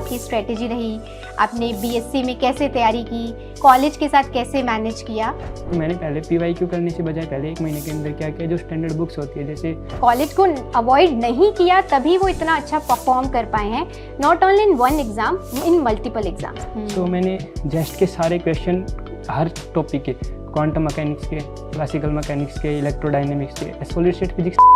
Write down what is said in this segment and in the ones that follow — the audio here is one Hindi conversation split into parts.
आपकी स्ट्रेटेजी रही, आपने बीएससी में कैसे तैयारी की, कॉलेज के साथ कैसे मैनेज किया? मैंने पहले पीवाईक्यू करने से बजाय पहले 1 महीने के अंदर क्या किया, जो स्टैंडर्ड बुक्स होती है जैसे कॉलेज को अवॉइड नहीं किया तभी वो इतना अच्छा परफॉर्म कर पाए हैं, not only in one exam, in multiple exam. तो मैंने जेस्ट के सारे क्वेश्चन हर टॉपिक के, क्वांटम मैकेनिक्स के, क्लासिकल मैकेनिक्स के, इलेक्ट्रोडायनेमिक्स के, सॉलिड स्टेट फिजिक्स।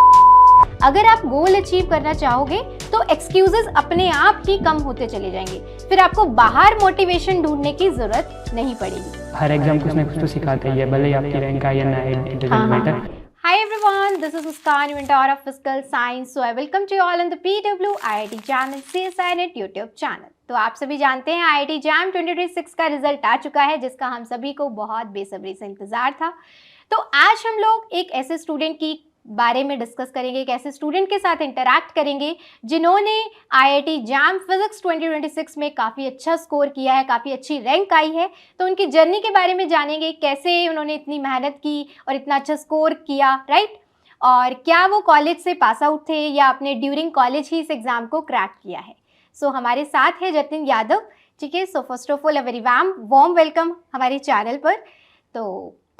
अगर आप गोल अचीव करना चाहोगे तो एक्सक्यूजेस अपने आप ही कम होते चले जाएंगे, फिर आपको बाहर मोटिवेशन ढूंढने की जरूरत नहीं पड़ेगी। हर एग्जाम कुछ ना कुछ तो सिखाता ही है, भले ही आपकी रैंक आए या ना आए, it doesn't matter. Hi everyone, this is Muskan, mentor of Physical Science. So I welcome you all on the PW IIT Jam and CSINet YouTube channel. तो आप सभी जानते हैं IIT Jam 2026 का रिजल्ट आ चुका है, जिसका हम सभी को बहुत बेसब्री से इंतजार था। तो आज हम लोग एक ऐसे स्टूडेंट की बारे में डिस्कस करेंगे, एक ऐसे स्टूडेंट के साथ इंटरैक्ट करेंगे जिन्होंने IIT जैम फिजिक्स 2026 में काफ़ी अच्छा स्कोर किया है, काफ़ी अच्छी रैंक आई है। तो उनकी जर्नी के बारे में जानेंगे, कैसे उन्होंने इतनी मेहनत की और इतना अच्छा स्कोर किया, राइट? और क्या वो कॉलेज से पास आउट थे या आपने ड्यूरिंग कॉलेज ही इस एग्ज़ाम को क्रैक किया है। सो हमारे साथ है जतिन यादव, ठीक है। So first of all a very warm welcome हमारे चैनल पर। तो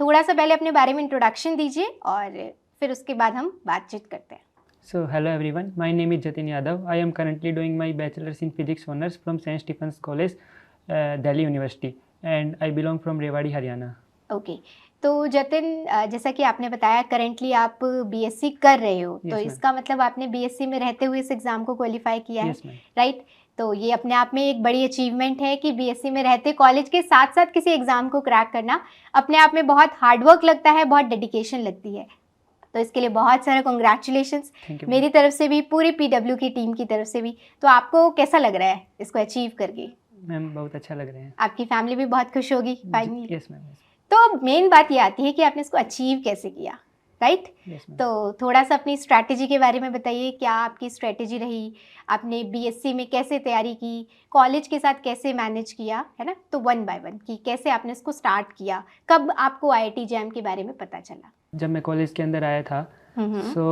थोड़ा सा पहले अपने बारे में इंट्रोडक्शन दीजिए और फिर उसके बाद हम बातचीत करते हैं। So hello everyone, my name is Jatin Yadav. I am currently doing my bachelor's in physics honors from St. Stephen's College, Delhi University, and I belong from Rewari Haryana. Okay, तो जतिन जैसा कि आपने बताया करेंटली आप बीएससी कर रहे हो, तो इसका मतलब आपने बीएससी में रहते हुए इस एग्ज़ाम को क्वालिफाई किया है, राइट? तो ये अपने आप में एक बड़ी अचीवमेंट है कि बीएससी में रहते कॉलेज के साथ साथ किसी एग्ज़ाम को क्रैक करना अपने आप में बहुत हार्डवर्क लगता है, बहुत डेडिकेशन लगती है। तो इसके लिए बहुत सारा कॉन्ग्रेचुलेशंस मेरी तरफ से भी, पूरी पीडब्ल्यू की टीम की तरफ से भी। तो आपको कैसा लग रहा है इसको अचीव करके? मैम बहुत अच्छा लग रहा है। आपकी फैमिली भी बहुत खुश होगी फाइनली। Yes ma'am. तो मेन बात ये आती है कि आपने इसको अचीव कैसे किया, राइट? तो थोड़ा सा अपनी स्ट्रैटेजी के बारे में बताइए, क्या आपकी स्ट्रैटेजी रही, आपने बीएससी में कैसे तैयारी की, कॉलेज के साथ कैसे मैनेज किया, है ना? तो वन बाय वन कि कैसे आपने इसको स्टार्ट किया, कब आपको आईआईटी जैम के बारे में पता चला? जब मैं कॉलेज के अंदर आया था सो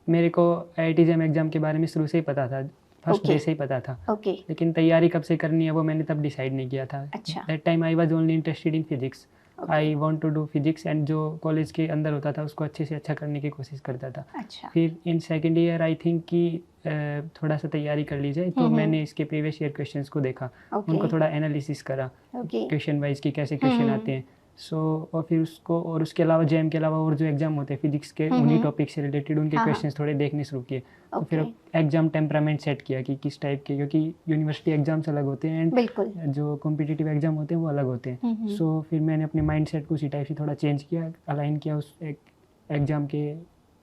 मेरे को आईआईटी जैम एग्ज़ाम के बारे में शुरू से ही पता था, फर्स्ट डे से ही पता था। लेकिन तैयारी कब से करनी है वो मैंने तब डिसाइड नहीं किया था। That time I was only interested in physics. I want to do physics and जो कॉलेज के अंदर होता था उसको अच्छे से अच्छा करने की कोशिश करता था। फिर in second year I think कि थोड़ा सा तैयारी कर ली जाए, तो मैंने इसके प्रीवियस ईयर क्वेश्चंस को देखा, उनको थोड़ा एनालिसिस करा, क्वेश्चन वाइज की कैसे क्वेश्चन आते हैं। और फिर उसको, और उसके अलावा जैम के अलावा और जो एग्जाम होते हैं फिजिक्स के उन्हीं टॉपिक से रिलेटेड उनके क्वेश्चंस थोड़े देखने शुरू किए। तो फिर एग्जाम टेम्परामेंट सेट किया कि किस टाइप के, क्योंकि यूनिवर्सिटी एग्जाम्स अलग होते हैं एंड जो कॉम्पिटिटिव एग्जाम होते हैं वो अलग होते हैं। सो फिर मैंने अपने माइंड सेट को उसी टाइप से थोड़ा चेंज किया, अलाइन किया उस एग्जाम के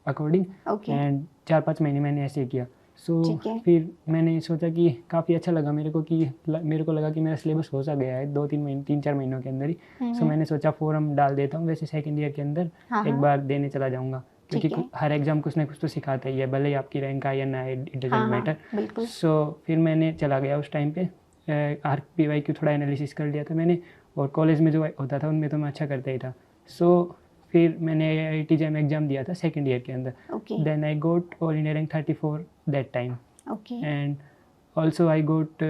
अकॉर्डिंग, एंड 4-5 महीने मैंने ऐसे किया। फिर मैंने सोचा कि काफ़ी अच्छा लगा मेरे को लगा कि मेरा सिलेबस हो सा गया है 3-4 महीनों के अंदर ही। मैंने सोचा फॉर्म डाल देता हूँ, वैसे सेकंड ईयर के अंदर एक बार देने चला जाऊँगा, क्योंकि हर एग्जाम कुछ ना कुछ तो सिखाता ही है, भले ही आपकी रैंक आए या ना आए, इट डजंट मैटर। सो फिर मैंने चला गया उस टाइम पे, पीवाईक्यू थोड़ा एनालिसिस कर लिया था मैंने, और कॉलेज में जो होता था उनमें तो मैं अच्छा करता ही था। फिर मैंने आईआईटी जैम एग्जाम दिया था सेकंड ईयर के अंदर। Then I got all India rank 34 that time, and also I got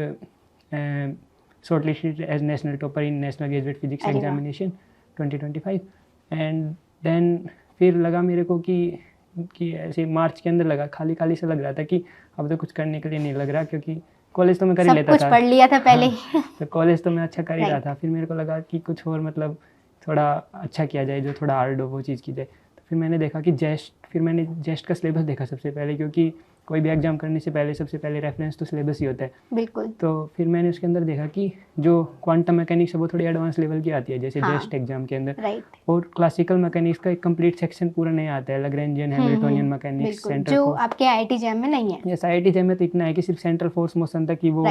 shortlisted as national topper in national graduate physics examination 2025। And then फिर लगा मेरे को कि ऐसे मार्च के अंदर लगा, खाली खाली से लग रहा था कि अब तो कुछ करने के लिए नहीं लग रहा, क्योंकि कॉलेज तो मैं कर ही लेता था, कुछ पढ़ लिया था पहले। तो कॉलेज तो मैं अच्छा कर ही रहा था। फिर मेरे को लगा कि कुछ और मतलब थोड़ा अच्छा किया जाए, जो थोड़ा हार्ड हो वो चीज़ की जाए। तो फिर मैंने देखा कि मैंने जेस्ट का सिलेबस देखा सबसे पहले, क्योंकि कोई भी एग्जाम करने से पहले सबसे पहले रेफरेंस तो सिलेबस ही होता है। बिल्कुल। तो फिर मैंने उसके अंदर देखा कि जो क्वांटम मैकेनिक्स है वो थोड़ी एडवांस लेवल की आती है, जैसे जेस्ट एग्जाम के अंदर, और क्लासिकल मैकेनिक्स का एक कंप्लीट सेक्शन पूरा नया आता है, लैग्रेंजियन, हैमिल्टोनियन मैकेनिक्स, सेंट्रल, जो आपके आईआईटी जैम में नहीं है। यस, आईआईटी जैम में तो इतना है कि सिर्फ सेंट्रल फोर्स मोशन तक ही वो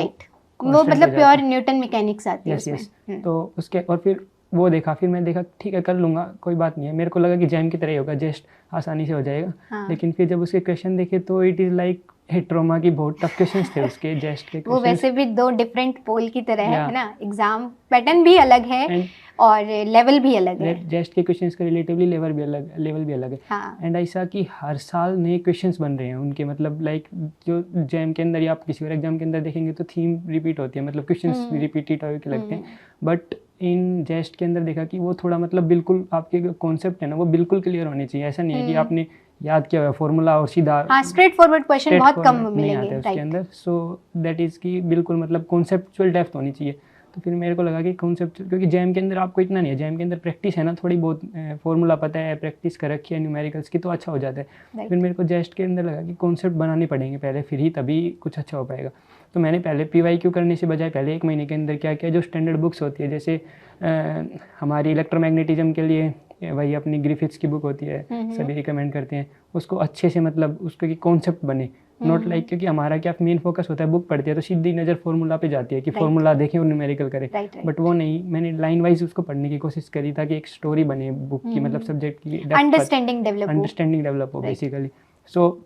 मतलब प्योर न्यूटन मैकेनिक्स आती है उसमें। तो उसके, और फिर वो देखा, फिर मैं देखा ठीक है कर लूँगा, कोई बात नहीं है। मेरे को लगा कि जैम की तरह ही होगा, जस्ट आसानी से हो जाएगा। लेकिन फिर जब उसके क्वेश्चन देखे तो इट इज़ लाइक ट्रोमा की बहुत टफ क्वेश्चंस थे उसके जेस्ट के। वो वैसे भी 2 डिफरेंट पोल की तरह है ना, एग्जाम पैटर्न भी अलग है, और लेवल भी अलग है। जेस्ट के क्वेश्चंस का रिलेटिवली लेवल भी अलग है। हाँ। एंड ऐसा कि हर साल नए क्वेश्चंस बन रहे हैं उनके, मतलब लाइक जो जैम के अंदर या आप किसी और एग्जाम के अंदर देखेंगे तो थीम रिपीट होती है, मतलब क्वेश्चंस रिपीटेड होकर लगते हैं। बट इन जेस्ट के अंदर देखा कि वो थोड़ा मतलब बिल्कुल आपके कॉन्सेप्ट है ना वो बिल्कुल क्लियर होने चाहिए। ऐसा नहीं है कि आपने याद किया हुआ फॉर्मूला और सीधा स्ट्रेट फॉरवर्ड क्वेश्चन बहुत कम नहीं आता है उसके अंदर। सो दैट इज़ की बिल्कुल मतलब कॉन्सेप्चुअल डेप्थ होनी चाहिए। तो फिर मेरे को लगा कि कॉन्सेप्ट, क्योंकि जैम के अंदर आपको इतना नहीं है, जैम के अंदर प्रैक्टिस है ना थोड़ी बहुत, फॉर्मूला पता है, प्रैक्टिस कर रखी है न्यूमेरिकल्स की, तो अच्छा हो जाता है। फिर मेरे को जेस्ट के अंदर लगा कि कॉन्सेप्ट बनाने पड़ेंगे पहले, फिर ही तभी कुछ अच्छा हो पाएगा। तो मैंने पहले PYQ करने से बजाय पहले 1 महीने के अंदर क्या किया, जो स्टैंडर्ड बुक्स होती है जैसे हमारी इलेक्ट्रोमैग्नेटिज्म के लिए वही अपनी ग्रिफिथ्स की बुक होती है, सभी रिकमेंड करते हैं उसको अच्छे से, मतलब उसके की कॉन्सेप्ट बने, नॉट लाइक क्योंकि हमारा क्या मेन फोकस होता है बुक पढ़ती है तो सीधी नज़र फॉर्मूला पे जाती है कि फॉर्मूला देखें और न्यूमेरिकल करें। बट वो नहीं, मैंने लाइन वाइज उसको पढ़ने की कोशिश करी ताकि एक स्टोरी बने बुक की, मतलब सब्जेक्ट की अंडरस्टैंडिंग डेवलप हो बेसिकली। सो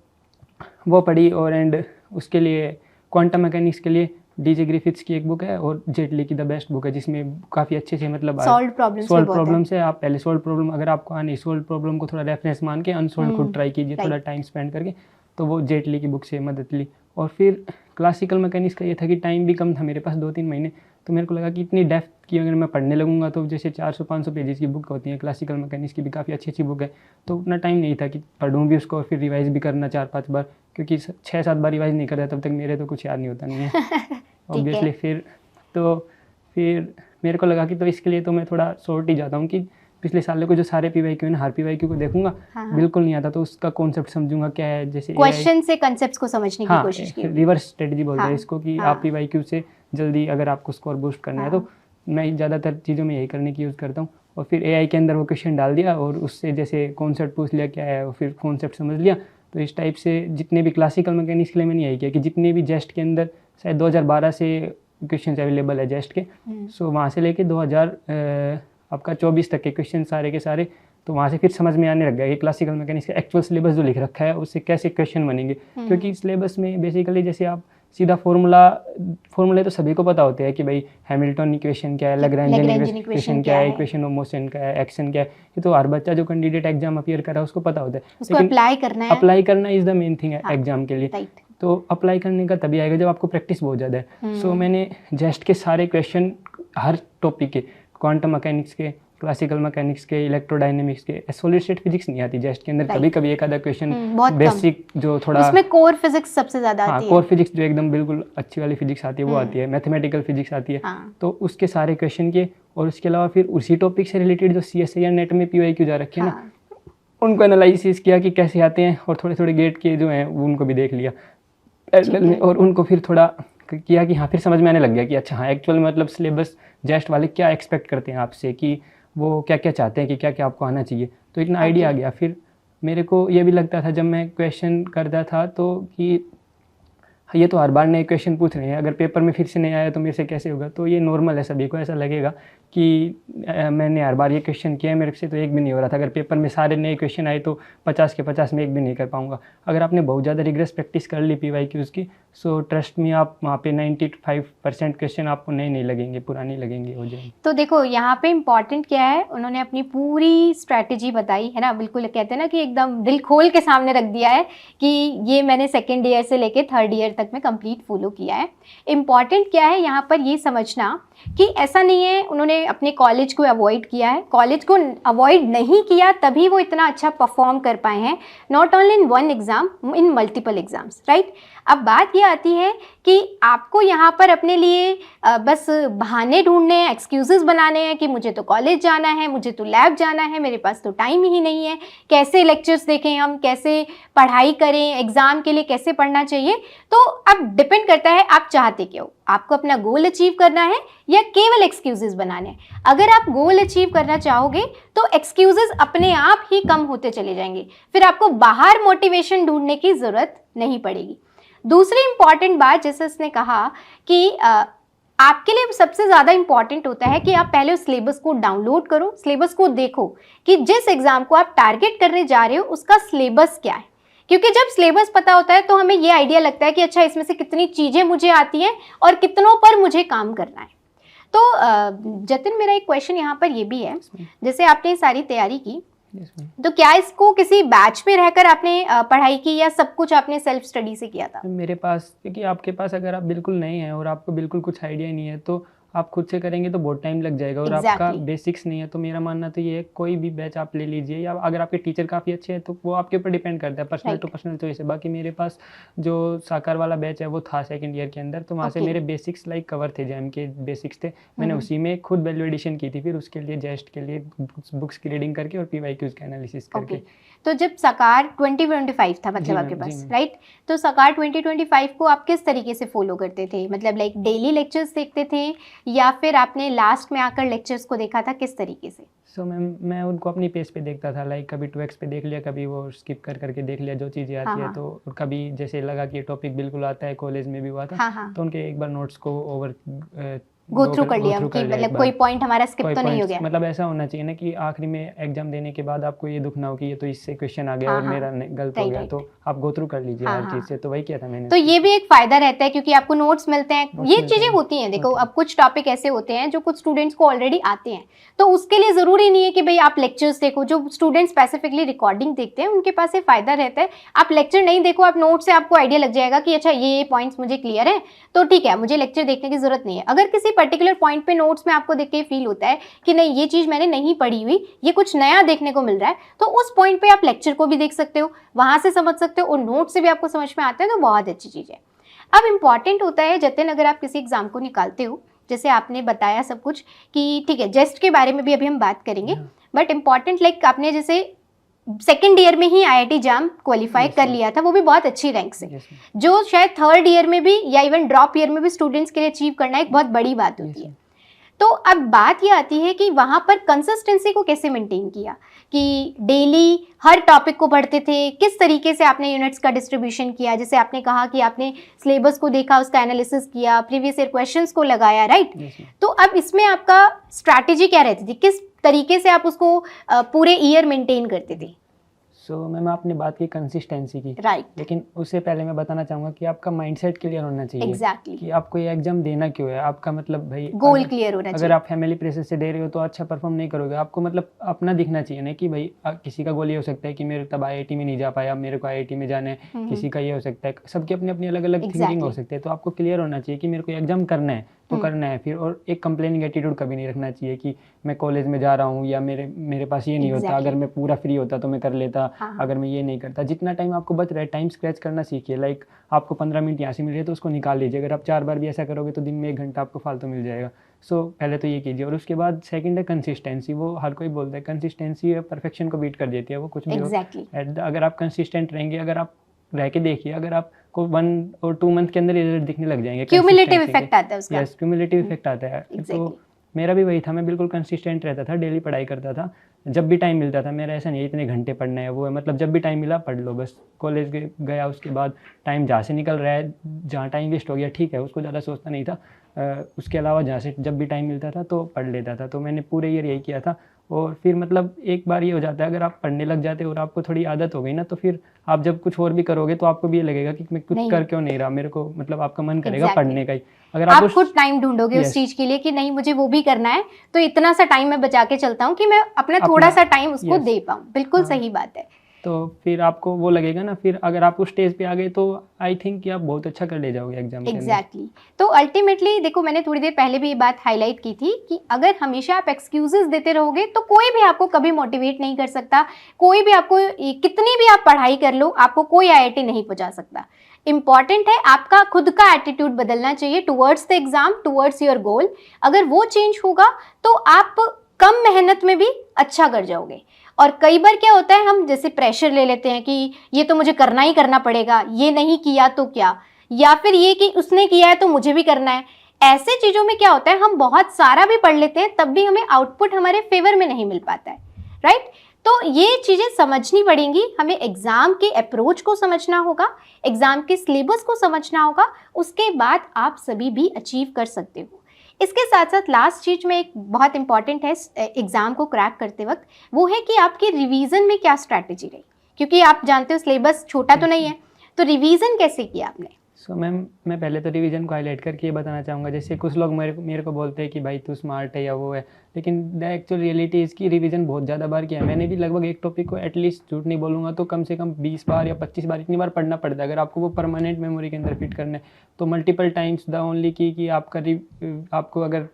वो पढ़ी और एंड उसके लिए क्वांटम मैकेनिक्स के लिए DJ ग्रिफिथ्स की एक बुक है और जेट ली की द बेस्ट बुक है, जिसमें काफ़ी अच्छे से मतलब सॉल्व प्रॉब्लम से आप पहले सॉल्व प्रॉब्लम, अगर आपको आनी सॉल्व प्रॉब्लम को थोड़ा रेफरेंस मान के अनसॉल्व खुद ट्राई कीजिए थोड़ा टाइम स्पेंड करके। तो वो जेट ली की बुक से मदद ली। और फिर क्लासिकल मैकेनिक्स का ये था कि टाइम भी कम था मेरे पास, 2-3 महीने, तो मेरे को लगा कि इतनी डेप्थ की अगर मैं पढ़ने लगूंगा तो जैसे 400-500 पेजेस की बुक होती है, क्लासिकल मैकेनिक्स की भी काफ़ी अच्छी बुक है, तो उतना टाइम नहीं था कि पढ़ूँ भी उसको और फिर रिवाइज़ भी करना 4-5 बार, क्योंकि 6-7 बार रिवाइज़ नहीं करता तब तक मेरे तो कुछ याद नहीं होता नहीं है ऑब्वियसली। फिर मेरे को लगा कि तो इसके लिए तो मैं थोड़ा शॉर्ट ही जाता हूँ कि पिछले सालों को जो सारे PYQ है ना हर PYQ को देखूंगा। बिल्कुल नहीं आता तो उसका कॉन्सेप्ट समझूंगा क्या है, जैसे क्वेश्चन से कॉन्सेप्ट्स को समझने की कोशिश की। रिवर्स स्ट्रेटजी बोलते हैं इसको कि आप PYQ से जल्दी अगर आपको स्कोर बूस्ट करना है तो मैं ज़्यादातर चीज़ों में यही करने की यूज़ करता हूँ। और फिर AI के अंदर वो क्वेश्चन डाल दिया और उससे जैसे कॉन्सेप्ट पूछ लिया क्या है और फिर कॉन्सेप्ट समझ लिया। तो इस टाइप से जितने भी क्लासिकल मैकेनिक्स के लिए मैंने यही किया कि जितने भी जेस्ट के अंदर शायद 2012 से क्वेश्चन अवेलेबल है जेस्ट के, सो वहाँ से लेके 2024 तक के क्वेश्चन सारे के सारे, तो वहाँ से फिर समझ में आने लग गया कि क्लासिकल मैकेनिक्स का एक्चुअल सिलेबस जो लिख रखा है उससे कैसे क्वेश्चन बनेंगे। क्योंकि सिलेबस में बेसिकली जैसे आप सीधा फॉर्मूले तो सभी को पता होते हैं कि भाई हैमिल्टन इक्वेशन क्या है, लैग्रेंजियन इक्वेशन क्या है, इक्वेशन ऑफ मोशन क्या है, एक्शन क्या है, ये तो हर बच्चा जो कैंडिडेट एग्जाम अपीयर कर रहा है उसको पता होता है। लेकिन अप्लाई करना इज द मेन थिंग है एग्जाम के लिए। तो अप्लाई करने का तभी आएगा जब आपको प्रैक्टिस बहुत ज़्यादा है। सो मैंने जेस्ट के सारे क्वेश्चन हर टॉपिक के, क्वांटम मैकेनिक्स के, क्लासिकल मैकेनिक्स के, इलेक्ट्रोडायनेमिक्स के, सॉलिड स्टेट फिजिक्स नहीं आती जेस्ट के अंदर, कभी कभी एक आधा क्वेश्चन बेसिक जो थोड़ा उसमें कोर फिजिक्स सबसे ज़्यादा आती है। कोर फिजिक्स जो एकदम बिल्कुल अच्छी वाली फिजिक्स आती है वो आती है, मैथमेटिकल फिजिक्स आती है। तो उसके सारे क्वेश्चन के, और उसके अलावा फिर उसी टॉपिक से रिलेटेड जो CSI या नेट में PYQ जा रखे हैं ना, उनको एनालिसिस किया कि कैसे आते हैं, और थोड़े थोड़े गेट के जो हैं उनको भी देख लिया में, और उनको फिर थोड़ा किया कि हाँ फिर समझ में आने लग गया कि अच्छा हाँ एक्चुअल मतलब सिलेबस जेस्ट वाले क्या एक्सपेक्ट करते हैं आपसे, कि वो क्या क्या चाहते हैं, कि क्या क्या आपको आना चाहिए। तो इतना आइडिया आ गया। फिर मेरे को ये भी लगता था जब मैं क्वेश्चन करता था तो कि ये तो हर बार नए क्वेश्चन पूछ रहे हैं, अगर पेपर में फिर से नहीं आया तो मेरे से कैसे होगा। तो ये नॉर्मल है, सभी को ऐसा लगेगा कि मैंने हर बार ये क्वेश्चन किया है, मेरे से तो एक भी नहीं हो रहा था। अगर पेपर में सारे नए क्वेश्चन आए तो 50 के 50 में एक भी नहीं कर पाऊंगा। अगर आपने बहुत ज़्यादा रिग्रेस प्रैक्टिस कर ली PYQs की, सो ट्रस्ट में आप वहाँ पे 95% क्वेश्चन आपको नए नहीं लगेंगे, पुराने लगेंगे हो जाएंगे। तो देखो यहाँ पे इम्पॉर्टेंट क्या है, उन्होंने अपनी पूरी स्ट्रैटेजी बताई है ना, बिल्कुल कहते हैं ना कि एकदम दिल खोल के सामने रख दिया है कि ये मैंने 2nd ईयर से लेके 3rd ईयर तक में कंप्लीट फॉलो किया है। इम्पॉर्टेंट क्या है यहाँ पर ये समझना कि ऐसा नहीं है उन्होंने अपने कॉलेज को अवॉइड किया है, कॉलेज को अवॉइड नहीं किया तभी वो इतना अच्छा परफॉर्म कर पाए हैं, not only in one exam, in multiple exams, right. अब बात ये आती है कि आपको यहाँ पर अपने लिए बस बहाने ढूंढने हैं, एक्सक्यूजेस बनाने हैं कि मुझे तो कॉलेज जाना है, मुझे तो लैब जाना है, मेरे पास तो टाइम ही नहीं है, कैसे लेक्चर्स देखें हम, कैसे पढ़ाई करें, एग्ज़ाम के लिए कैसे पढ़ना चाहिए। तो अब डिपेंड करता है आप चाहते क्या हो, आपको अपना गोल अचीव करना है या केवल एक्सक्यूजेस बनाने हैं। अगर आप गोल अचीव करना चाहोगे तो एक्सक्यूजेस अपने आप ही कम होते चले जाएंगे, फिर आपको बाहर मोटिवेशन ढूंढने की ज़रूरत नहीं पड़ेगी। दूसरी इंपॉर्टेंट बात जैसे उसने कहा कि आपके लिए सबसे ज़्यादा इंपॉर्टेंट होता है कि आप पहले उस सिलेबस को डाउनलोड करो, सिलेबस को देखो कि जिस एग्ज़ाम को आप टारगेट करने जा रहे हो उसका सिलेबस क्या है। क्योंकि जब सिलेबस पता होता है तो हमें ये आइडिया लगता है कि अच्छा इसमें से कितनी चीज़ें मुझे आती हैं और कितनों पर मुझे काम करना है। तो जतिन, मेरा एक क्वेश्चन यहाँ पर ये भी है, जैसे आपने सारी तैयारी की, तो क्या इसको किसी बैच में रहकर आपने पढ़ाई की या सब कुछ आपने सेल्फ स्टडी से किया था? मेरे पास, क्योंकि आपके पास अगर आप बिल्कुल नए हैं और आपको बिल्कुल कुछ आइडिया नहीं है तो आप खुद से करेंगे तो बहुत टाइम लग जाएगा और आपका बेसिक्स नहीं है। तो मेरा मानना तो ये है, कोई भी बैच आप ले लीजिए, या अगर आपके टीचर काफ़ी अच्छे हैं तो वो आपके ऊपर डिपेंड करता है, पर्सनल टू पर्सनल चॉइस है। बाकी मेरे पास जो साकार वाला बैच है वो था सेकंड ईयर के अंदर, तो वहाँ से मेरे बेसिक्स लाइक कवर थे, जैम के बेसिक्स थे, मैंने उसी में खुद वैल्यू एडिशन की थी, फिर उसके लिए जेस्ट के लिए बुक्स की रीडिंग करके और PYQs का एनालिसिस करके। तो जब सकार 2025 था मतलब आपके पास, राइट, तो सकार 2025 को आप किस तरीके से फॉलो करते थे? मतलब लाइक डेली लेक्चर्स देखते थे या फिर आपने लास्ट में आकर लेक्चर्स को देखा था, किस तरीके से? सो मैं उनको अपनी पेस पे देखता था, लाइक कभी 2x पे देख लिया, कभी वो स्किप करके देख लिया जो चीज़ें आती है, तो कभी जैसे लगा कि ये टॉपिक बिल्कुल आता है, कॉलेज में भी हुआ था, तो उनके एक बार नोट्स को गो थ्रू कर लिया कि मतलब कोई पॉइंट हमारा स्किप तो नहीं हो गया। मतलब ऐसा होना चाहिए ना कि आखिरी में एग्जाम देने के बाद आपको ये दुख ना हो कि ये तो इससे क्वेश्चन आ गया और मेरा गलत हो गया, तो आप गो थ्रू कर लीजिए हर चीज से। तो वही किया था मैंने। तो ये भी एक फायदा रहता है क्योंकि आपको नोट्स मिलते हैं, ये चीजें होती हैं। देखो अब कुछ टॉपिक ऐसे होते हैं जो कुछ स्टूडेंट्स को ऑलरेडी आते हैं, तो उसके लिए जरूरी नहीं है कि भाई आप लेक्चर्स देखो। जो स्टूडेंट स्पेसिफिकली रिकॉर्डिंग देखते हैं उनके पास ये फायदा रहता है, आप लेक्चर नहीं देखो, आप नोट से आपको आइडिया लग जाएगा कि अच्छा ये पॉइंट्स मुझे क्लियर है, तो ठीक है, मुझे लेक्चर देखने की जरूरत नहीं है। अगर किसी पर्टिकुलर पॉइंट पे नोट्स में आपको देख के फील होता है कि नहीं ये चीज मैंने नहीं पढ़ी हुई, ये कुछ नया देखने को मिल रहा है, तो उस पॉइंट पे आप लेक्चर को भी देख सकते हो, वहां से समझ सकते हो और नोट से भी आपको समझ में आता है, तो बहुत अच्छी चीज है। अब इंपॉर्टेंट होता है जतिन, अगर आप किसी एग्जाम को निकालते हो, जैसे आपने बताया सब कुछ कि ठीक है, जेस्ट के बारे में भी अभी हम बात करेंगे, बट इंपॉर्टेंट लाइक आपने जैसे सेकेंड ईयर में ही IIT जैम क्वालिफाई कर लिया था, वो भी बहुत अच्छी रैंक से, जो शायद थर्ड ईयर में भी या इवन ड्रॉप ईयर में भी स्टूडेंट्स के लिए अचीव करना एक बहुत बड़ी बात होती है। तो अब बात ये आती है कि वहाँ पर कंसिस्टेंसी को कैसे मेंटेन किया, कि डेली हर टॉपिक को पढ़ते थे, किस तरीके से आपने यूनिट्स का डिस्ट्रीब्यूशन किया? जैसे आपने कहा कि आपने सिलेबस को देखा, उसका एनालिसिस किया, प्रीवियस ईयर क्वेश्चंस को लगाया, राइट? तो अब इसमें आपका स्ट्रैटेजी क्या रहती थी, किस तरीके से आप उसको पूरे ईयर मेंटेन करते थे? सो मैम आपने बात की कंसिस्टेंसी की, राइट, लेकिन उससे पहले मैं बताना चाहूँगा कि आपका माइंडसेट क्लियर होना चाहिए। एग्जैक्टली, कि आपको ये एग्जाम देना क्यों है, आपका मतलब भाई गोल क्लियर होना चाहिए। अगर आप फैमिली प्रेशर से दे रहे हो तो अच्छा परफॉर्म नहीं करोगे, आपको मतलब अपना दिखना चाहिए ना कि भाई किसी का गोल ये हो सकता है कि मेरे तब IIT में नहीं जा पाया, मेरे को IIT में जाना है, किसी का ये हो सकता है, सबकी अपनी अपनी अलग अलग थिंकिंग हो सकती है। तो आपको क्लियर होना चाहिए कि मेरे को एग्जाम करना है तो करना है फिर, और एक कंप्लेनिंग एटीट्यूड कभी नहीं रखना चाहिए कि मैं कॉलेज में जा रहा हूँ या मेरे पास ये नहीं होता, अगर मैं पूरा फ्री होता तो मैं कर लेता, अगर मैं ये नहीं करता। जितना टाइम आपको बच रहा है, टाइम स्क्रैच करना सीखिए। लाइक आपको 15 मिनट यहाँ से मिल रही है तो उसको निकाल लीजिए। अगर आप 4 बार भी ऐसा करोगे तो दिन में 1 घंटा आपको फालतू मिल जाएगा। सो पहले तो ये कीजिए, और उसके बाद सेकंड है कंसिस्टेंसी। वो हर कोई बोलता है कंसिस्टेंसी परफेक्शन को बीट कर देती है, वो कुछ भी हो। अगर आप कंसिस्टेंट रहेंगे, अगर आप रह के देखिए, अगर आपको 1 और 2 मंथ के अंदर रिजल्ट दिखने लग जाएंगे। क्यूमुलेटिव इफेक्ट आता है उसका। यस, क्यूमुलेटिव इफेक्ट आता है। तो मेरा भी वही था, मैं बिल्कुल कंसिस्टेंट रहता था, डेली पढ़ाई करता था, जब भी टाइम मिलता था। मेरा ऐसा नहीं है इतने घंटे पढ़ना है, वो है मतलब जब भी टाइम मिला पढ़ लो बस। कॉलेज गया, उसके बाद टाइम जहाँ से निकल रहा है, जहाँ टाइम वेस्ट हो गया ठीक है, उसको ज़्यादा सोचता नहीं था। उसके अलावा जहाँ से जब भी टाइम मिलता था तो पढ़ लेता था। तो मैंने पूरे ईयर यही किया था। और फिर मतलब एक बार ये हो जाता है, अगर आप पढ़ने लग जाते और आपको थोड़ी आदत हो गई ना, तो फिर आप जब कुछ और भी करोगे तो आपको भी ये लगेगा कि मैं कुछ कर क्यों नहीं रहा, मेरे को मतलब आपका मन करेगा पढ़ने का ही। अगर आप खुद टाइम ढूंढोगे उस चीज के लिए कि नहीं मुझे वो भी करना है, तो इतना सा टाइम मैं बचा के चलता हूँ कि मैं अपना थोड़ा सा टाइम उसको दे पाऊँ। बिल्कुल सही बात है। तो फिर आपको वो लगेगा ना, फिर अगर आप उस स्टेज पे आ गए तो आई थिंक कि आप बहुत अच्छा कर ले जाओगे एग्जाम के अंदर। एग्जैक्टली। तो अल्टीमेटली देखो, मैंने थोड़ी देर पहले भी ये बात हाईलाइट की थी कि अगर हमेशा आप एक्सक्यूजेस देते रहोगे तो कोई भी आपको कभी मोटिवेट नहीं कर सकता। कोई भी आपको कितनी भी आप पढ़ाई कर लो, आपको कोई IIT नहीं पहुंचा सकता। इंपॉर्टेंट है आपका खुद का एटीट्यूड बदलना चाहिए towards the exam, towards your goal. अगर वो चेंज होगा तो आप कम मेहनत में भी अच्छा कर जाओगे। और कई बार क्या होता है, हम जैसे प्रेशर ले लेते हैं कि ये तो मुझे करना ही करना पड़ेगा, ये नहीं किया तो क्या, या फिर ये कि उसने किया है तो मुझे भी करना है। ऐसे चीज़ों में क्या होता है, हम बहुत सारा भी पढ़ लेते हैं तब भी हमें आउटपुट हमारे फेवर में नहीं मिल पाता है, राइट? तो ये चीज़ें समझनी पड़ेंगी। हमें एग्जाम के अप्रोच को समझना होगा, एग्जाम के सिलेबस को समझना होगा, उसके बाद आप सभी भी अचीव कर सकते हो। इसके साथ साथ लास्ट चीज में एक बहुत इंपॉर्टेंट है एग्जाम को क्रैक करते वक्त, वो है कि आपकी रिवीजन में क्या स्ट्रैटेजी रही, क्योंकि आप जानते हो सिलेबस छोटा तो नहीं है, तो रिवीजन कैसे किया आपने? सो मैम मैं पहले तो रिवीजन को हाईलाइट करके ये बताना चाहूँगा, जैसे कुछ लोग मेरे को बोलते हैं कि भाई तू स्मार्ट है या वो है, लेकिन द एक्चुअल रियलिटी इसकी रिवीजन बहुत ज़्यादा बार किया है मैंने भी। लगभग एक टॉपिक को एटलीस्ट झूठ नहीं बोलूँगा तो कम से कम 20 बार या 25 बार इतनी बार पढ़ना पड़ता है अगर आपको वो परमानेंट मेमोरी के अंदर फिट करना है। तो मल्टीपल टाइम्स द ओनली की कि आपको अगर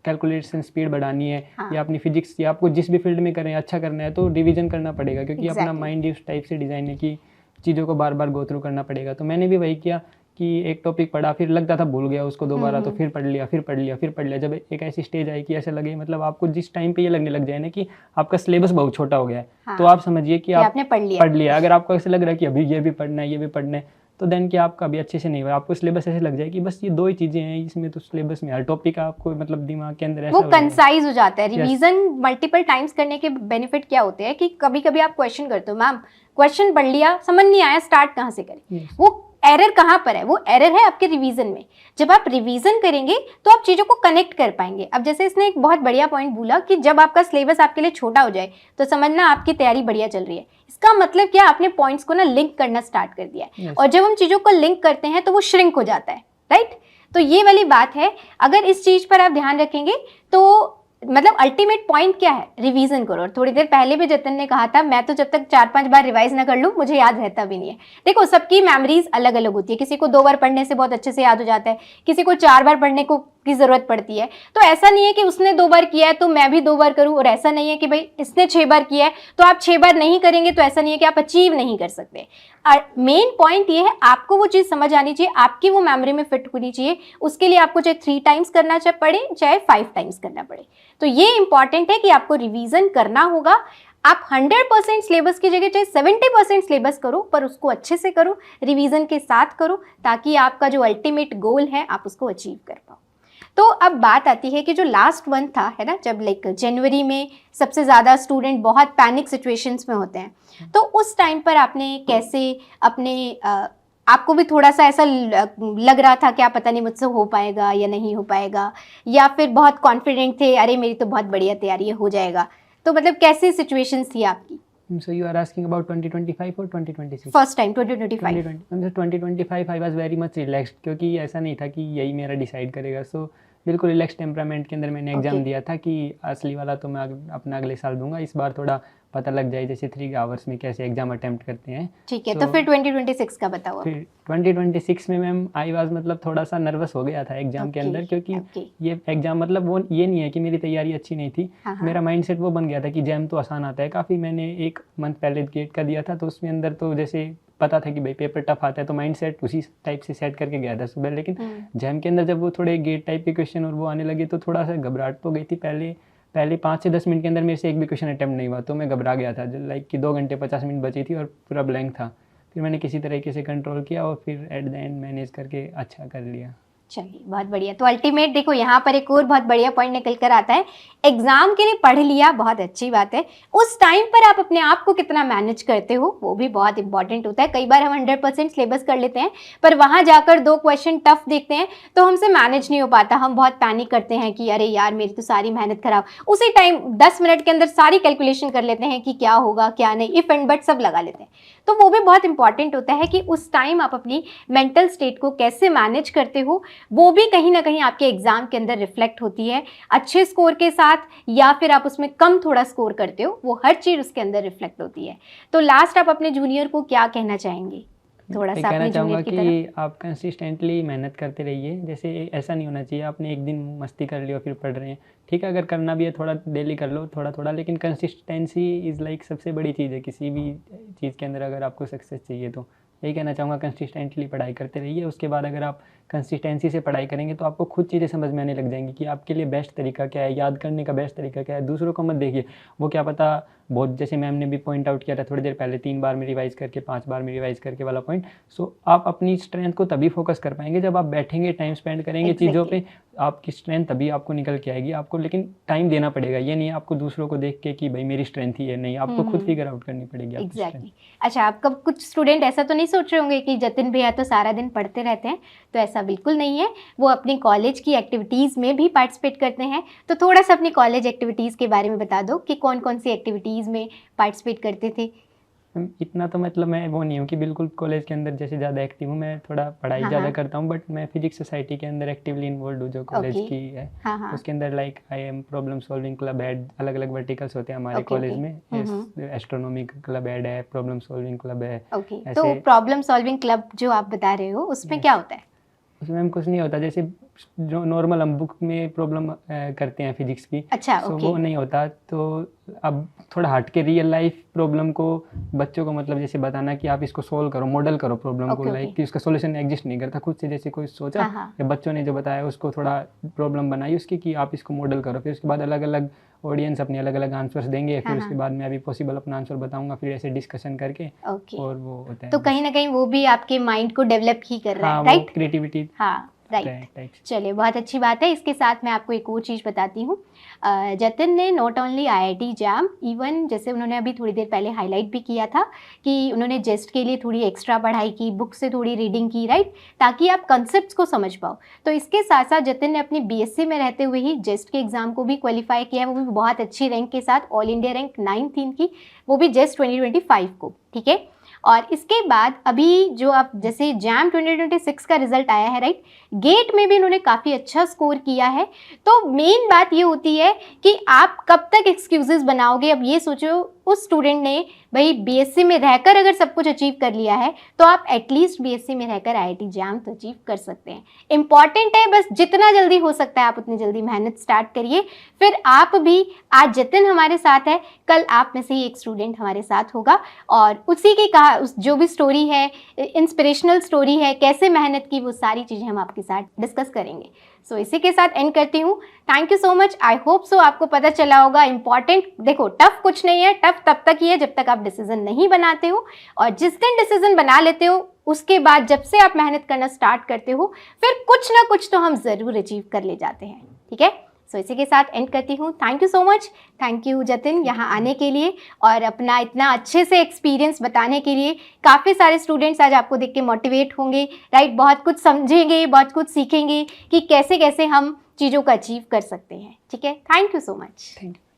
कैलकुलेशन स्पीड बढ़ानी है या अपनी फिजिक्स या आपको जिस भी फील्ड में करें अच्छा करना है तो रिवीजन करना पड़ेगा, क्योंकि अपना माइंड इस टाइप से डिज़ाइन है कि चीज़ों को बार बार गो थ्रू करना पड़ेगा। तो मैंने भी वही किया कि एक टॉपिक पढ़ा, फिर लगता था भूल गया उसको दोबारा, तो फिर पढ़ लिया। जब एक ऐसी स्टेज आई कि ऐसे लगे, मतलब आपको जिस टाइम पे ये लगने लग जाए ना कि आपका सिलेबस बहुत छोटा हो गया है, हाँ, तो आप समझिए कि आपने पढ़ लिया। अगर आपको ऐसे लग रहा है कि अभी ये भी पढ़ना है तो देन कि आपका अभी अच्छे से नहीं हुआ, आपको सिलेबस ऐसे लग जाए कि बस ये 2 ही चीज़ें हैं इसमें, तो सिलेबस में हर टॉपिक आपको मतलब दिमाग के अंदर ऐसा वो कंसाइज हो जाता है। रिवीजन मल्टीपल टाइम्स करने के बेनिफिट क्या होते हैं कि कभी कभी आप क्वेश्चन करते हो, मैम क्वेश्चन पढ़ लिया, समझ नहीं आया, स्टार्ट कहाँ से करें, वो एरर कहाँ पर है, वो एरर है आपके रिवीजन में। जब आप रिवीजन करेंगे तो आप चीज़ों को कनेक्ट कर पाएंगे। अब जैसे इसने एक बहुत बढ़िया पॉइंट बोला कि जब आपका सिलेबस आपके लिए छोटा हो जाए तो समझना आपकी तैयारी बढ़िया चल रही है। इसका मतलब क्या, आपने पॉइंट्स को ना लिंक करना स्टार्ट कर दिया है। और जब हम चीज़ों को लिंक करते हैं तो वो श्रिंक हो जाता है, राइट। तो ये वाली बात है, अगर इस चीज़ पर आप ध्यान रखेंगे तो मतलब अल्टीमेट पॉइंट क्या है, रिवीजन करो। और थोड़ी देर पहले भी जतन ने कहा था, मैं तो जब तक 4-5 बार रिवाइज ना कर लूँ मुझे याद रहता भी नहीं है। देखो सबकी मेमोरीज अलग अलग होती है, किसी को 2 बार पढ़ने से बहुत अच्छे से याद हो जाता है, किसी को 4 बार पढ़ने की जरूरत पड़ती है। तो ऐसा नहीं है कि उसने 2 बार किया है तो मैं भी 2 बार करूं, और ऐसा नहीं है कि भाई इसने 6 बार किया है तो आप 6 बार नहीं करेंगे तो ऐसा नहीं है कि आप अचीव नहीं कर सकते। मेन पॉइंट ये है, आपको वो चीज समझ आनी चाहिए, आपकी वो मेमोरी में फिट होनी चाहिए। उसके लिए आपको चाहे 3 टाइम्स करना पड़े चाहे 5 टाइम्स करना पड़े। तो ये इंपॉर्टेंट है कि आपको रिवीजन करना होगा। आप 100% सिलेबस की जगह चाहे 70% सिलेबस करो, पर उसको अच्छे से करो, रिवीजन के साथ करो, ताकि आपका जो अल्टीमेट गोल है आप उसको अचीव कर पाओ। तो अब बात आती है कि जो लास्ट वन था, है ना, जब लाइक जनवरी में सबसे ज़्यादा स्टूडेंट बहुत पैनिक सिचुएशंस में होते हैं, तो उस टाइम पर आपने कैसे अपने आपको भी थोड़ा सा ऐसा लग रहा था क्या पता नहीं मुझसे हो पाएगा या नहीं हो पाएगा, या फिर बहुत कॉन्फिडेंट थे, अरे मेरी तो बहुत बढ़िया तैयारी है, हो जाएगा। तो मतलब कैसी सिचुएशंस थी आपकी? So you are asking about 2025 or 2026? First time 2025. 2025 I was very much relaxed, क्योंकि ऐसा नहीं था कि यही मेरा डिसाइड करेगा। सो बिल्कुल रिलैक्स टेम्परामेंट के अंदर मैंने एग्जाम दिया था कि असली वाला तो मैं अपना अगले साल दूंगा, इस बार थोड़ा पता लग जाए जैसे 3 आवर्स में कैसे एग्जाम अटेम्प्ट करते हैं। ठीक है। तो फिर 2026 का बताओ। फिर 2026 में मैम आई वाज मतलब थोड़ा सा नर्वस हो गया था एग्जाम के अंदर, क्योंकि ये एग्जाम मतलब वो ये नहीं है कि मेरी तैयारी अच्छी नहीं थी, मेरा माइंडसेट वो बन गया था कि जैम तो आसान आता है काफ़ी। मैंने 1 मंथ पहले गेट का दिया था, तो उसमें अंदर तो जैसे पता था कि भाई पेपर टफ आता है, तो माइंड सेट उसी टाइप से सेट करके गया था सुबह। लेकिन जैम के अंदर जब वो थोड़े गेट टाइप के क्वेश्चन और वो आने लगे तो थोड़ा सा घबराहट तो गई थी। पहले 5 से 10 मिनट के अंदर मेरे से एक भी क्वेश्चन अटेम्प्ट नहीं हुआ, तो मैं घबरा गया था। लाइक कि 2 घंटे 50 मिनट बची थी और पूरा ब्लैंक था। फिर मैंने किसी तरीके से कंट्रोल किया और फिर एट द एंड मैनेज करके अच्छा कर लिया। चलिए बहुत बढ़िया। तो अल्टीमेट देखो यहाँ पर एक और बहुत बढ़िया पॉइंट निकल कर आता है, एग्जाम के लिए पढ़ लिया, बहुत अच्छी बात है। उस टाइम पर आप अपने आप को कितना मैनेज करते हो वो भी बहुत इंपॉर्टेंट होता है। कई बार हम 100% सिलेबस कर लेते हैं, पर वहाँ जाकर 2 क्वेश्चन टफ देखते हैं तो हमसे मैनेज नहीं हो पाता, हम बहुत पैनिक करते हैं कि अरे यार मेरी तो सारी मेहनत खराब। उसी टाइम 10 मिनट के अंदर सारी कैलकुलेशन कर लेते हैं कि क्या होगा क्या नहीं, इफ एंड बट सब लगा लेते हैं। तो वो भी बहुत इंपॉर्टेंट होता है कि उस टाइम आप अपनी मेंटल स्टेट को कैसे मैनेज करते हो, वो भी कहीं ना कहीं आपके एग्जाम के अंदर रिफ्लेक्ट होती है। अच्छे स्कोर के साथ या फिर आप उसमें कम थोड़ा स्कोर करते हो, वो हर चीज़ उसके अंदर रिफ्लेक्ट होती है। तो लास्ट आप अपने जूनियर को क्या कहना चाहेंगे? थोड़ा सा कहना चाहूँगा कि आप कंसिस्टेंटली मेहनत करते रहिए। जैसे ऐसा नहीं होना चाहिए आपने एक दिन मस्ती कर ली और फिर पढ़ रहे हैं, ठीक है, अगर करना भी है थोड़ा डेली कर लो थोड़ा थोड़ा, लेकिन कंसिस्टेंसी इज़ लाइक सबसे बड़ी चीज़ है किसी भी चीज़ के अंदर। अगर आपको सक्सेस चाहिए तो यही कहना चाहूँगा, कंसिस्टेंटली पढ़ाई करते रहिए। उसके बाद अगर आप कंसिस्टेंसी से पढ़ाई करेंगे तो आपको खुद चीज़ें समझ में आने लग जाएंगी कि आपके लिए बेस्ट तरीका क्या है, याद करने का बेस्ट तरीका क्या है। दूसरों को मत देखिए, वो क्या पता बहुत, जैसे मैम ने भी पॉइंट आउट किया था थोड़ी देर पहले, 3 बार में रिवाइज़ करके 5 बार में रिवाइज़ करके वाला पॉइंट। सो आप अपनी स्ट्रेंथ को तभी फोकस कर पाएंगे जब आप बैठेंगे, टाइम स्पेंड करेंगे चीज़ों पे, आपकी स्ट्रेंथ तभी आपको निकल के आएगी। आपको लेकिन टाइम देना पड़ेगा, ये नहीं है आपको दूसरों को देख के कि भाई मेरी स्ट्रेंथ ही है, नहीं, आपको खुद फिगर आउट करनी पड़ेगी। एग्जैक्टली। अच्छा, आपका कुछ स्टूडेंट ऐसा तो नहीं सोच रहे होंगे कि जतिन भैया तो सारा दिन पढ़ते रहते हैं, तो ऐसा बिल्कुल नहीं है। वो अपनी कॉलेज की एक्टिविटीज़ में भी पार्टिसिपेट करते हैं। तो थोड़ा सा अपनी कॉलेज एक्टिविटीज़ के बारे में बता दो कि कौन कौन सी एक्टिविटीज़ में पार्टिसिपेट करते थे। इतना तो मतलब मैं वो नहीं हूँ कि बिल्कुल कॉलेज के अंदर जैसे ज़्यादा एक्टिव हूँ, मैं थोड़ा पढ़ाई ज़्यादा करता हूँ, बट मैं फिजिक्स सोसाइटी के अंदर एक्टिवली इन्वॉल्व हूँ जो कॉलेज की है। उसके अंदर like I am problem solving club head, अलग अलग वर्टिकल्स होते हैं हमारे कॉलेज में। एस्ट्रोनॉमी क्लब हेड है, प्रॉब्लम सॉल्विंग क्लब है। तो प्रॉब्लम सॉल्विंग क्लब जो आप बता रहे हो उसमें क्या होता है? उसमें हम कुछ नहीं होता, जैसे जो नॉर्मल हम बुक में प्रॉब्लम करते हैं फिजिक्स की, तो वो नहीं होता। तो अब थोड़ा हट के रियल लाइफ प्रॉब्लम को बच्चों को मतलब जैसे बताना कि आप इसको सोल्व करो, मॉडल करो प्रॉब्लम को, लाइक कि उसका सॉल्यूशन एग्जिस्ट नहीं करता, खुद से जैसे कोई सोचा या बच्चों ने जो बताया उसको थोड़ा प्रॉब्लम बनाई उसकी कि आप इसको मॉडल करो, फिर उसके बाद अलग अलग ऑडियंस अपने अलग अलग आंसर्स देंगे, फिर उसके बाद मैं अभी पॉसिबल अपना आंसर बताऊंगा, फिर ऐसे डिस्कशन करके और वो होता है। तो कहीं ना कहीं वो भी आपके माइंड को डेवलप ही कर रहा है, राइट? Creativity, right. चलिए, बहुत अच्छी बात है। इसके साथ मैं आपको एक और चीज़ बताती हूँ। जतिन ने not only IIT jam, even जैसे उन्होंने अभी थोड़ी देर पहले हाईलाइट भी किया था कि उन्होंने जेस्ट के लिए थोड़ी एक्स्ट्रा पढ़ाई की, बुक से थोड़ी रीडिंग की, राइट, ताकि आप कंसेप्ट्स को समझ पाओ। तो इसके साथ साथ जतिन ने अपनी BSc में रहते हुए ही जेस्ट के एग्जाम को भी क्वालिफाई किया है, वो भी बहुत अच्छी रैंक के साथ, ऑल इंडिया रैंक 9th की, वो भी जेस्ट 2025 को, ठीक है। और इसके बाद अभी जो आप जैसे जैम 2026 का रिजल्ट आया है, राइट, गेट में भी इन्होंने काफ़ी अच्छा स्कोर किया है। तो मेन बात ये होती है कि आप कब तक एक्सक्यूजेस बनाओगे। अब ये सोचो, उस स्टूडेंट ने भाई BSc में रहकर अगर सब कुछ अचीव कर लिया है, तो आप एटलीस्ट BSc में रहकर IIT जैम तो अचीव कर सकते हैं। इंपॉर्टेंट है बस जितना जल्दी हो सकता है आप उतनी जल्दी मेहनत स्टार्ट करिए। फिर आप भी, आज जतिन हमारे साथ है, कल आप में से ही एक स्टूडेंट हमारे साथ होगा, और उसी की कहा जो भी स्टोरी है, इंस्पिरेशनल स्टोरी है, कैसे मेहनत की, वो सारी चीज़ें हम आपके साथ डिस्कस करेंगे। सो इसी के साथ एंड करती हूँ। Thank you so much. I hope so आपको पता चला होगा। इंपॉर्टेंट देखो, टफ कुछ नहीं है, टफ तब तक ही है जब तक आप डिसीजन नहीं बनाते हो, और जिस दिन डिसीजन बना लेते हो उसके बाद जब से आप मेहनत करना स्टार्ट करते हो, फिर कुछ ना कुछ तो हम ज़रूर अचीव कर ले जाते हैं, ठीक है। सो इसी के साथ एंड करती हूँ। Thank you so much. Thank you Jatin यहाँ आने के लिए और अपना इतना अच्छे से एक्सपीरियंस बताने के लिए। काफ़ी सारे स्टूडेंट्स आज आपको देख के मोटिवेट होंगे, राइट, बहुत कुछ समझेंगे, बहुत कुछ सीखेंगे कि कैसे कैसे हम चीज़ों को अचीव कर सकते हैं, ठीक है। Thank you so much. Thank you.